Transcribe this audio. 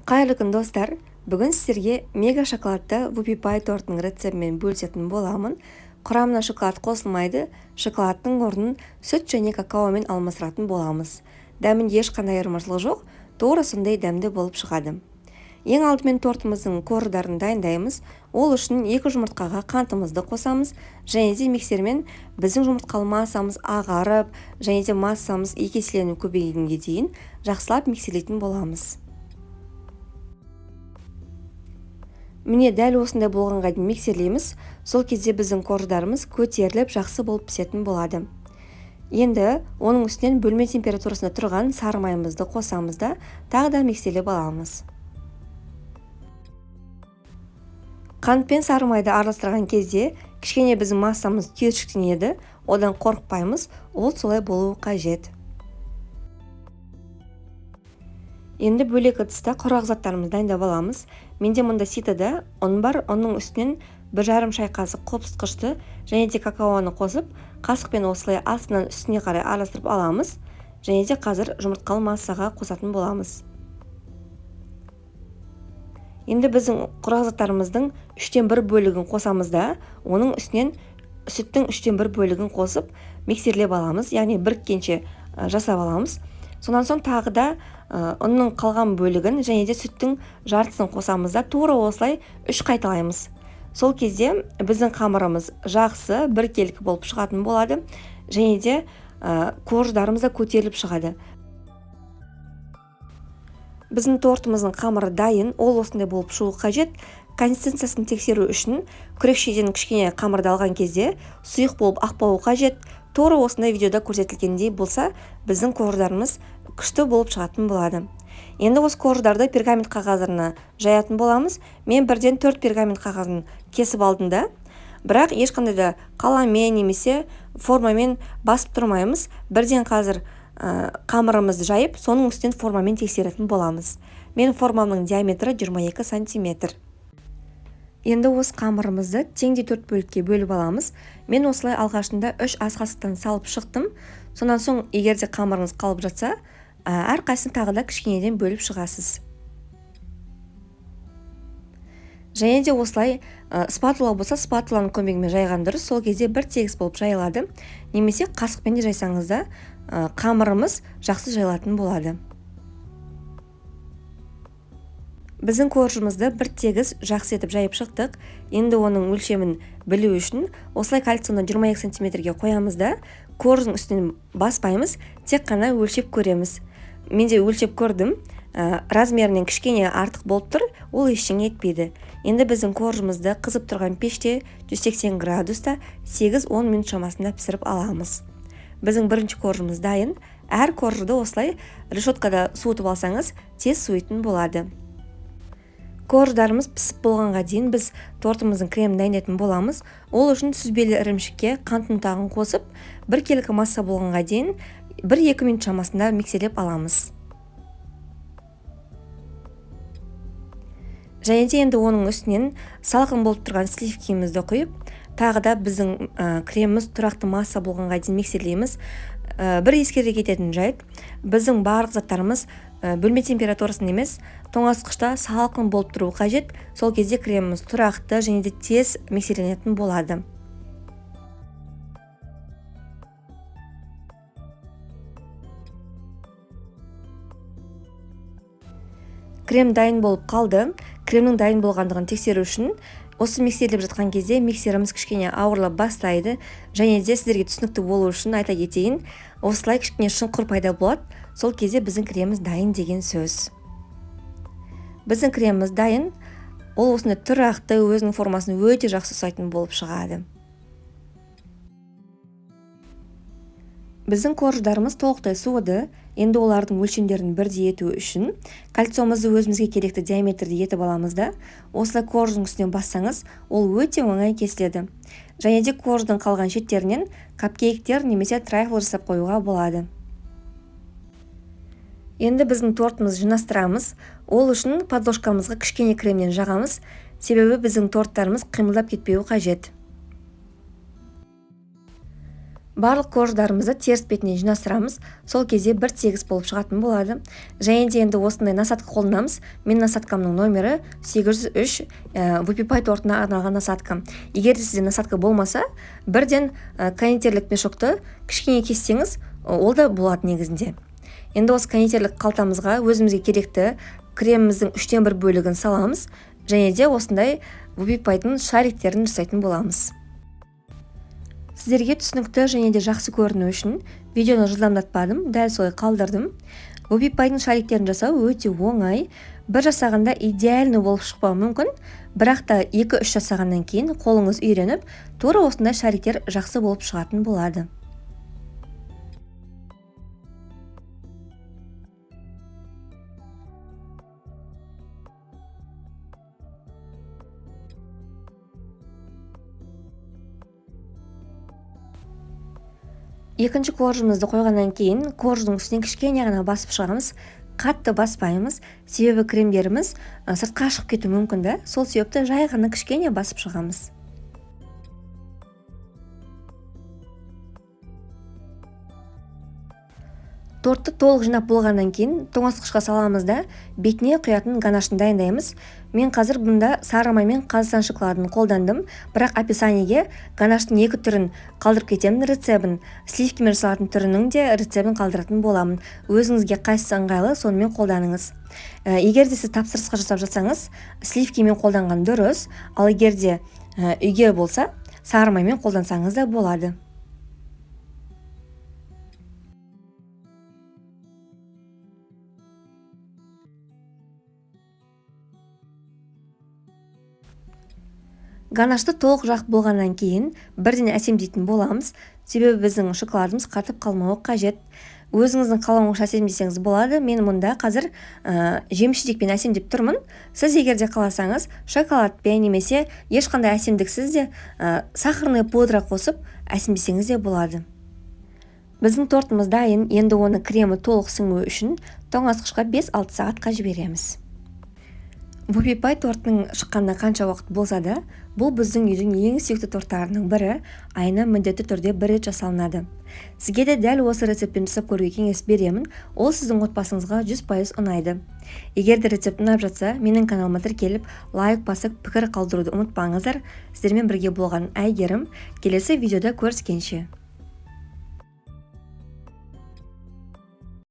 Қайырлы күн достар, бүгін сіздерге мега шоколадты Whoopie Pie тортының рецептімен бөлісетін боламын. Құрамына шоколад қосылмайды, шоколадтың орнын сүт және какаомен алмастыратын боламыз. Дәмінде ешқандай айырмашылық жоқ, тура сондай дәмді болып шығады. Ең алдымен тортымыздың қоржындарын дайындаймыз. Ол үшін 2 жұмыртқаға қантымызды қосамыз, және де миксермен біздің жұмыртқалы массамыз ағарып, және де массамыз 2 еселеніп көбейгенге дейін жақсылап миксерлейтін боламыз. Міне дәл осындай болғанға дейін миксерлейміз. Сол кезде біздің қоржындарымыз көтеріліп жақсы болып пісетін болады. Енді оның үстінен бөлме температурасында тұрған сары майымызды қосамыз да тағы да миксерлеп аламыз. Қант пен сары майды араластырған кезде кішкене біздің массамыз түйіршіктенеді, одан қорықпаймыз, ол солай болуы қажет. Енді бөлек ыдыста құрақ заттарымызды дайындап аламыз. Менде мұнда ситада ұн бар, оның үстінен 1,5 шай қасық қопсытқышты және де какаоны қосып, қасықпен осылай астынан үстіне қарай араластырып аламыз. Және де қазір жұмыртқалы массаға қосатын боламыз. Енді біздің құрақ заттарымыздың 1/3 бөлігін қосамыз да, оның үстінен сүттің 1/3 бөлігін қосып, миксерлеп аламыз, яғни біріккенше жасап аламыз. Сонан соң тағы да ұнның қалған бөлігін және де сүттің жартысын қосамыз да, тура осылай 3 қайталаймыз. Сол кезде біздің қамырымыз жақсы, біркелкі болып шығатын болады, және де қоржындарымыз да көтеріліп шығады. Біздің тортымыздың қамыры дайын, ол осындай болып шығуы қажет. Консистенциясын тексеру үшін күрекшеден кішкене қамырды алған кезде сұйық болып ақпауы қажет. Тура осындай видеода көрсетілгендей болса, біздің қоржындарымыз күшті болып шығатын болады. Енді осы қоржындарды пергамент қағазына жаятын боламыз. Мен 1-4 пергамент қағазын кесіп алдым да, бірақ ешқандай да қаламмен немесе формамен басып тұрмаймыз. Бірден қазір қамырымызды жайып, соның үстінен формамен тексеретін боламыз. Мен формамның диаметрі 22 сантиметр. Енді осы қамырымызды теңде 4 бөлікке бөліп аламыз. Мен осылай алғашында 3 ас қасықтан салып шықтым. Сонан соң, егер де қамырыңыз қалып жатса, әрқайсысын тағы да кішкенеден бөліп шығасыз. Және де осылай спатула болса, спатуланың көмегімен жайған дұрыс, сол кезде бір тегіс болып жайылады. Немесе қасықпен де жайсаңыз да, қамырымыз жақсы жайылатын болады. Біздің қоржынымызды бір тегіс жақсы етіп жайып шықтық. Енді оның өлшемін білу үшін осылай кальцияны 22 сантиметрге қоямыз да, қоржын үстінен баспаймыз, тек қана өлшеп көреміз. Мен де өлшеп көрдім, размерінен кішкене артық болып тұр, ол ештеңе етпейді. Енді біздің қоржынымызды қызып тұрған пеште 180 градуста 8-10 минут шамасында пісіріп аламыз. Біздің бірінші қоржынымыз дайын. Әр қоржынды осылай решеткада суытып алсаңыз, тез суитын болады. Қоржындарымыз пісіп болғанға дейін біз тортымыздың кремін дайындайтын боламыз. Ол үшін сүзбелі ірімшікке қант ұнтағын қосып, біркелкі масса болғанға дейін 1-2 минут шамасында миксерлеп аламыз. Және де енді оның үстінен салқын болып тұрған сливкімізді құйып, тағы да біздің креміміз тұрақты масса болғанға дейін миксерлейміз. Бір ескере кететін жайт, біздің барлық заттарымыз бөлме температурасында емес, тоңазытқышта салқын болып тұруы қажет. Сол кезде креміміз тұрақты және де тез миксерленетін болады. Крем дайын болып қалды. Кремнің дайын болғандығын тексеру үшін осы миксерлеп жатқан кезде миксеріміз кішкене ауырлап бастайды, және де сіздерге түсінікті болу үшін айта кетейін, осылай кішкене шұңқыр пайда болады. Сол кезде біздің креміміз дайын деген сөз. Біздің креміміз дайын, ол осындай тұрақты, өзінің формасын өте жақсы ұсайтын болып шығады. Біздің қоржындарымыз толықтай суыды. Енді олардың өлшемдерін бірдей ету үшін кальциумызды өзімізге керекті диаметрде етіп аламыз да, осылай қоржынның үстінен бассаңыз, ол өте оңай кесіледі. Және де қоржынның қалған шеттерінен капкейктер немесе трайфл жасап қоюға болады. Енді біздің тортымызды жинастырамыз. Ол үшін подложкамызға кішкене кремнен жағамыз, себебі біздің торттарымыз қимылдап кетпеуі қажет. Барлық корждарымызды теріс бетіне жинастырамыз. Сол кезде бір тегіс болып шығатын болады. Және де енді осындай насадка қолданамыз. Мен насадкамның номері 803 вупипай тортына арналған насадка. Егер де сізде насадка болмаса, бірден кондитерлік мешокты кішкене кессеңіз, ол да болады негізінде. Енді осы кондитерлік қалтамызға өзімізге керекті креміміздің 3/1 бөлігін саламыз. Және де осындай вупипайдың шариктерін жасайтын боламыз. Сіздерге түсінікті және де жақсы көріну үшін видеоны жылдамдатпадым, дәл солай қалдырдым. Вупипайдың шариктерін жасау өте оңай. Бір жасағанда идеальны болып шықпауы мүмкін, бірақ та 2-3 жасағаннан кейін қолыңыз үйреніп, тура осындай шариктер жақсы болып шығатын болады. Екінші коржымызды қойғаннан кейін корждың үстінен кішкене ғана басып шығамыз. Қатты баспаймыз, себебі кремдеріміз сыртқа шығып кетуі мүмкін да, сол себепті жай ғана кішкене басып шығамыз. Тортты толық жинап болғаннан кейін тоңазытқышқа саламыз да бетіне құятын ганашын дайындаймыз. Мен қазір бұнда сары май мен Қазақстан шоколадын қолдандым, бірақ описаниеге ганаштың 2 түрін қалдырып кетемін рецебін. Сливкімен жасалатын түрінің де рецебін қалдыратын боламын. Өзіңізге қайсысы ыңғайлы, сонымен қолданыңыз. Егер де сіз тапсырысқа жасап жатсаңыз, сливкімен қолданған дұрыс, ал егер де үйге болса, сары маймен қолдансаңыз да болады. Ганашты толық жақ болғаннан кейін бірден әсемдейтін боламыз, себебі біздің шоколадымыз қатып қалмауы қажет. Өзіңіздің қалауыңызша әсемдесеңіз болады. Мен мұнда қазір жеміс-жидекпен әсемдеп тұрмын. Сіз егер де қаласаңыз, шоколадпен немесе ешқандай әсемдіксіз де сахарный пудра қосып әсемдесеңіз де болады. Біздің тортымыз дайын, енді оны кремі толық сіңуі үшін тоңазытқышқа 5-6 сағатқа жібереміз. Вупипай торттың шыққанына қанша уақыт болса да, бұл біздің үйдің ең сүйікті торттарының бірі, айына міндетті түрде 1 рет жасалынады. Сізге де дәл осы рецептпен жасап көруге кеңес беремін, ол сіздің отбасыңызға 100% ұнайды. Егер де рецепт ұнап жатса, менің каналыма тіркеліп, лайк басып, пікір қалдыруды ұмытпаңыздар. Сіздермен бірге болған Әйгерім, келесі видеода көріскенше.